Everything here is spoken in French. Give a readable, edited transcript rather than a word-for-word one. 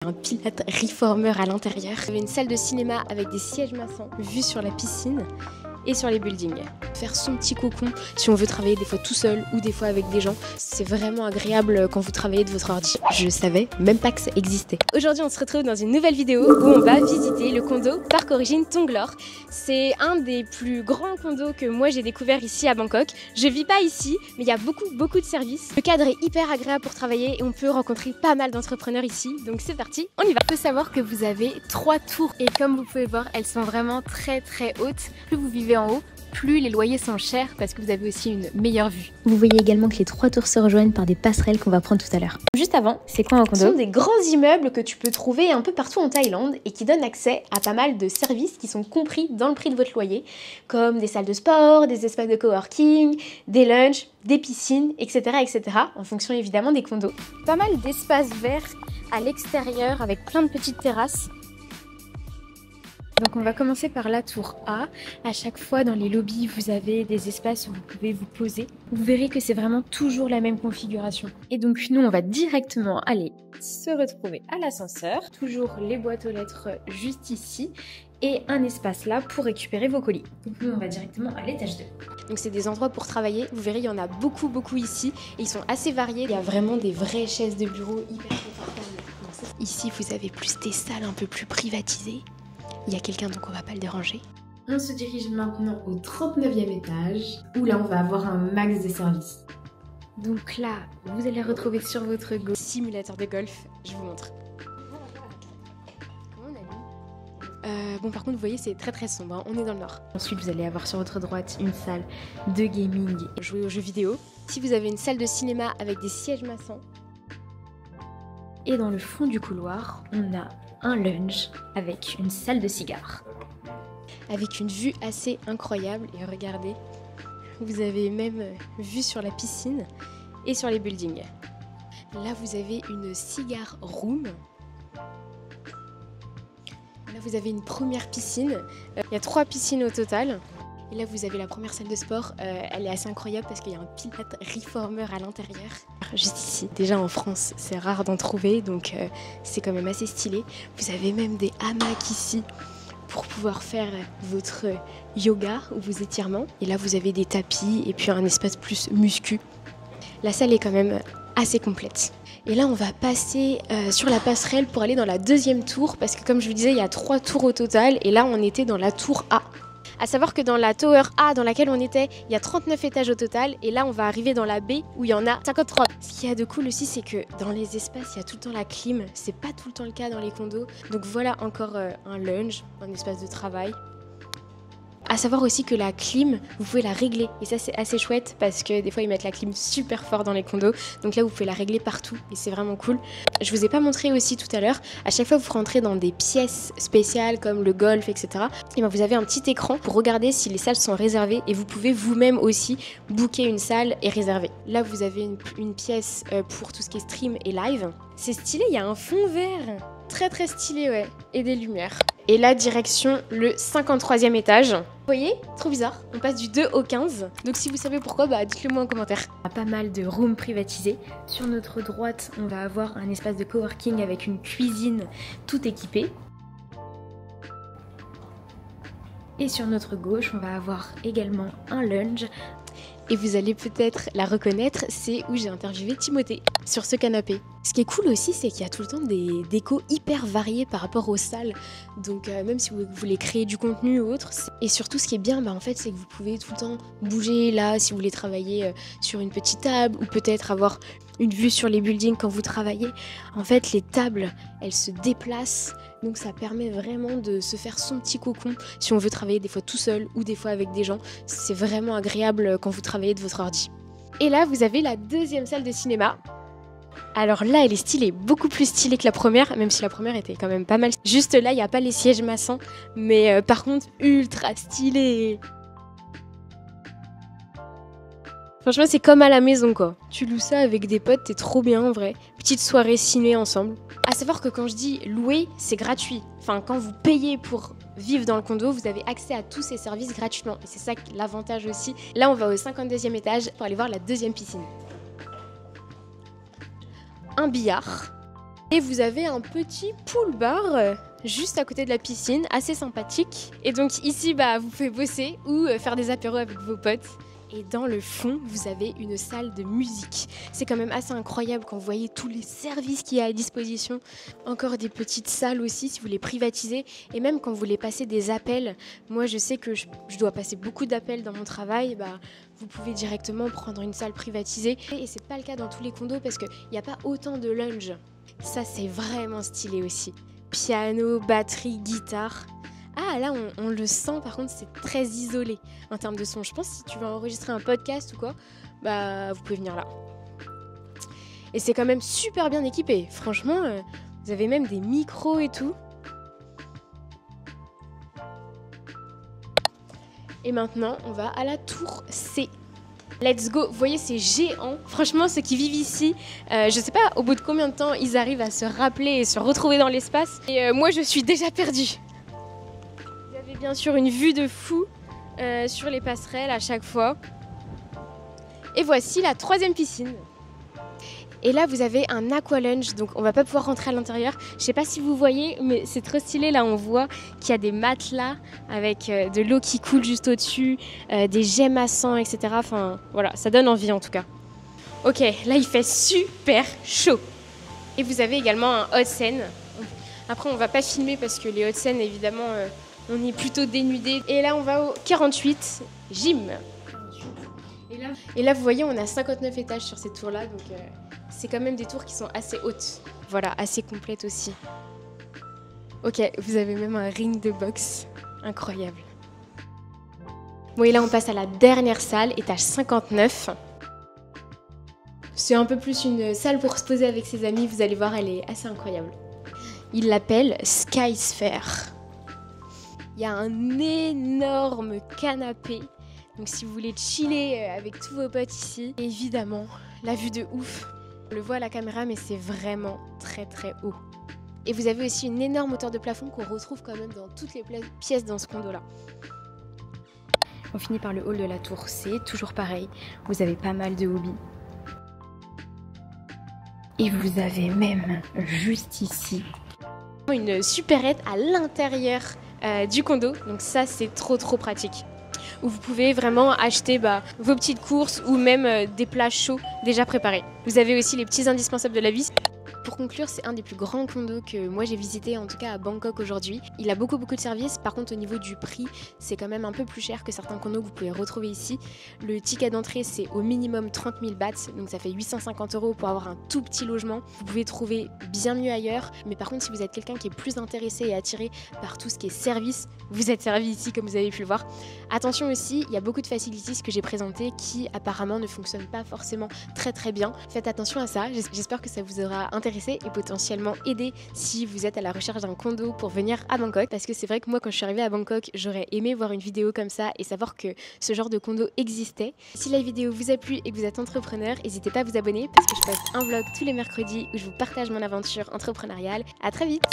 Un pilates reformer à l'intérieur. Il y avait une salle de cinéma avec des sièges massants, vue sur la piscine et sur les buildings. Faire son petit cocon si on veut travailler des fois tout seul ou des fois avec des gens. C'est vraiment agréable quand vous travaillez de votre ordi. Je savais même pas que ça existait. Aujourd'hui on se retrouve dans une nouvelle vidéo où on va visiter le condo Park Origin Tonglor. C'est un des plus grands condos que moi j'ai découvert ici à Bangkok. Je vis pas ici mais il y a beaucoup de services. Le cadre est hyper agréable pour travailler et on peut rencontrer pas mal d'entrepreneurs ici. Donc c'est parti, on y va. Il faut savoir que vous avez 3 tours et comme vous pouvez voir elles sont vraiment très hautes. Plus vous vivez en haut, plus les loyers sont chers parce que vous avez aussi une meilleure vue. Vous voyez également que les 3 tours se rejoignent par des passerelles qu'on va prendre tout à l'heure. Juste avant, c'est quoi un condo? Ce sont des grands immeubles que tu peux trouver un peu partout en Thaïlande et qui donnent accès à pas mal de services qui sont compris dans le prix de votre loyer, comme des salles de sport, des espaces de coworking, des lunchs, des piscines, etc. en fonction évidemment des condos. Pas mal d'espaces verts à l'extérieur avec plein de petites terrasses. Donc on va commencer par la tour A. À chaque fois dans les lobbies, vous avez des espaces où vous pouvez vous poser. Vous verrez que c'est vraiment toujours la même configuration. Et donc nous, on va directement aller se retrouver à l'ascenseur. Toujours les boîtes aux lettres juste ici. Et un espace là pour récupérer vos colis. Donc nous, on va directement à l'étage 2. Donc c'est des endroits pour travailler. Vous verrez, il y en a beaucoup ici. Et ils sont assez variés. Il y a vraiment des vraies chaises de bureau hyper confortables. Ici, vous avez plus des salles un peu plus privatisées. Il y a quelqu'un donc on va pas le déranger. On se dirige maintenant au 39e étage où là on va avoir un max de services. Donc là vous allez retrouver sur votre gauche simulateur de golf, je vous montre. Comment on a mis bon par contre vous voyez c'est très sombre, hein. On est dans le nord. Ensuite vous allez avoir sur votre droite une salle de gaming, jouer aux jeux vidéo. Si vous avez une salle de cinéma avec des sièges massants. Et dans le fond du couloir on a un lounge avec une salle de cigares. Avec une vue assez incroyable et regardez, vous avez même vue sur la piscine et sur les buildings. Là vous avez une cigar room. Là vous avez une première piscine. Il y a 3 piscines au total. Et là vous avez la première salle de sport, elle est assez incroyable parce qu'il y a un pilates reformer à l'intérieur. Juste ici, déjà en France c'est rare d'en trouver donc c'est quand même assez stylé. Vous avez même des hamacs ici pour pouvoir faire votre yoga ou vos étirements. Et là vous avez des tapis et puis un espace plus muscu. La salle est quand même assez complète. Et là on va passer sur la passerelle pour aller dans la 2e tour parce que comme je vous disais il y a 3 tours au total et là on était dans la tour A. A savoir que dans la Tower A dans laquelle on était, il y a 39 étages au total et là on va arriver dans la B où il y en a 53. Ce qu'il y a de cool aussi c'est que dans les espaces il y a tout le temps la clim, c'est pas tout le temps le cas dans les condos. Donc voilà encore un lounge, un espace de travail. A savoir aussi que la clim, vous pouvez la régler et ça c'est assez chouette parce que des fois ils mettent la clim super fort dans les condos. Donc là vous pouvez la régler partout et c'est vraiment cool. Je vous ai pas montré aussi tout à l'heure, à chaque fois que vous rentrez dans des pièces spéciales comme le golf etc. Et ben vous avez un petit écran pour regarder si les salles sont réservées et vous pouvez vous-même aussi booker une salle et réserver. Là vous avez une pièce pour tout ce qui est stream et live. C'est stylé, il y a un fond vert. Très stylé ouais, et des lumières. Et là direction le 53e étage. Vous voyez, trop bizarre, on passe du 2 au 15. Donc si vous savez pourquoi, bah dites-le moi en commentaire. On a pas mal de rooms privatisés. Sur notre droite, on va avoir un espace de coworking avec une cuisine tout équipée. Et sur notre gauche, on va avoir également un lounge. Et vous allez peut-être la reconnaître, c'est où j'ai interviewé Timothée, sur ce canapé. Ce qui est cool aussi, c'est qu'il y a tout le temps des décos hyper variés par rapport aux salles. Donc même si vous voulez créer du contenu ou autre. Et surtout, ce qui est bien, en fait, c'est que vous pouvez tout le temps bouger là, si vous voulez travailler sur une petite table, ou peut-être avoir une vue sur les buildings quand vous travaillez. En fait, les tables, elles se déplacent. Donc ça permet vraiment de se faire son petit cocon si on veut travailler des fois tout seul ou des fois avec des gens. C'est vraiment agréable quand vous travaillez de votre ordi. Et là, vous avez la 2e salle de cinéma. Alors là, elle est stylée, beaucoup plus stylée que la première, même si la première était quand même pas mal. Juste là, il n'y a pas les sièges massants, mais par contre, ultra stylé. Franchement, c'est comme à la maison, quoi. Tu loues ça avec des potes, t'es trop bien, en vrai. Petite soirée ciné ensemble. À savoir que quand je dis louer, c'est gratuit. Enfin, quand vous payez pour vivre dans le condo, vous avez accès à tous ces services gratuitement. Et c'est ça l'avantage aussi. Là, on va au 52e étage pour aller voir la 2e piscine. Un billard. Et vous avez un petit pool bar juste à côté de la piscine, assez sympathique. Et donc ici, vous pouvez bosser ou faire des apéros avec vos potes. Et dans le fond, vous avez une salle de musique. C'est quand même assez incroyable quand vous voyez tous les services qu'il y a à disposition. Encore des petites salles aussi si vous les privatisez. Et même quand vous voulez passer des appels, moi je sais que je dois passer beaucoup d'appels dans mon travail, vous pouvez directement prendre une salle privatisée. Et c'est pas le cas dans tous les condos parce qu'il n'y a pas autant de lounge. Ça c'est vraiment stylé aussi. Piano, batterie, guitare. Ah là on le sent, par contre c'est très isolé en termes de son. Je pense que si tu veux enregistrer un podcast ou quoi, vous pouvez venir là. Et c'est quand même super bien équipé. Franchement, vous avez même des micros et tout. Et maintenant on va à la tour C. Let's go. Vous voyez, c'est géant. Franchement, ceux qui vivent ici, je sais pas au bout de combien de temps ils arrivent à se rappeler et se retrouver dans l'espace. Et moi je suis déjà perdue. Bien sûr une vue de fou sur les passerelles à chaque fois. Et voici la 3e piscine. Et là vous avez un aqualunge, donc on va pas pouvoir rentrer à l'intérieur. Je sais pas si vous voyez, mais c'est trop stylé. Là on voit qu'il y a des matelas avec de l'eau qui coule juste au-dessus, des gemmes à sang, etc. Enfin voilà, ça donne envie en tout cas. Ok, là il fait super chaud. Et vous avez également un hot scène. Après on va pas filmer parce que les hot scènes évidemment... on est plutôt dénudé. Et là, on va au 48, gym. Et là, vous voyez, on a 59 étages sur ces tours-là. Donc, c'est quand même des tours qui sont assez hautes. Voilà, assez complètes aussi. Ok, vous avez même un ring de boxe. Incroyable. Bon, et là, on passe à la dernière salle, étage 59. C'est un peu plus une salle pour se poser avec ses amis. Vous allez voir, elle est assez incroyable. Il l'appelle Sky Sphere. Il y a un énorme canapé, donc si vous voulez chiller avec tous vos potes ici, évidemment, la vue de ouf. On le voit à la caméra, mais c'est vraiment très très haut. Et vous avez aussi une énorme hauteur de plafond qu'on retrouve quand même dans toutes les pièces dans ce condo-là. On finit par le hall de la tour C, toujours pareil, vous avez pas mal de hobbies. Et vous avez même, juste ici, une supérette à l'intérieur du condo, donc ça c'est trop pratique, où vous pouvez vraiment acheter vos petites courses ou même des plats chauds déjà préparés. Vous avez aussi les petits indispensables de la vie. Pour conclure, c'est un des plus grands condos que moi j'ai visité, en tout cas à Bangkok aujourd'hui. Il a beaucoup de services, par contre au niveau du prix, c'est quand même un peu plus cher que certains condos que vous pouvez retrouver ici. Le ticket d'entrée c'est au minimum 30 000 bahts, donc ça fait 850 € pour avoir un tout petit logement. Vous pouvez trouver bien mieux ailleurs, mais par contre si vous êtes quelqu'un qui est plus intéressé et attiré par tout ce qui est service, vous êtes servi ici comme vous avez pu le voir. Attention aussi, il y a beaucoup de facilities que j'ai présentées qui apparemment ne fonctionnent pas forcément très bien. Faites attention à ça, j'espère que ça vous aura intéressé et potentiellement aider si vous êtes à la recherche d'un condo pour venir à Bangkok, parce que c'est vrai que moi quand je suis arrivée à Bangkok, j'aurais aimé voir une vidéo comme ça et savoir que ce genre de condo existait. Si la vidéo vous a plu et que vous êtes entrepreneur, n'hésitez pas à vous abonner parce que je poste un vlog tous les mercredis où je vous partage mon aventure entrepreneuriale. À très vite.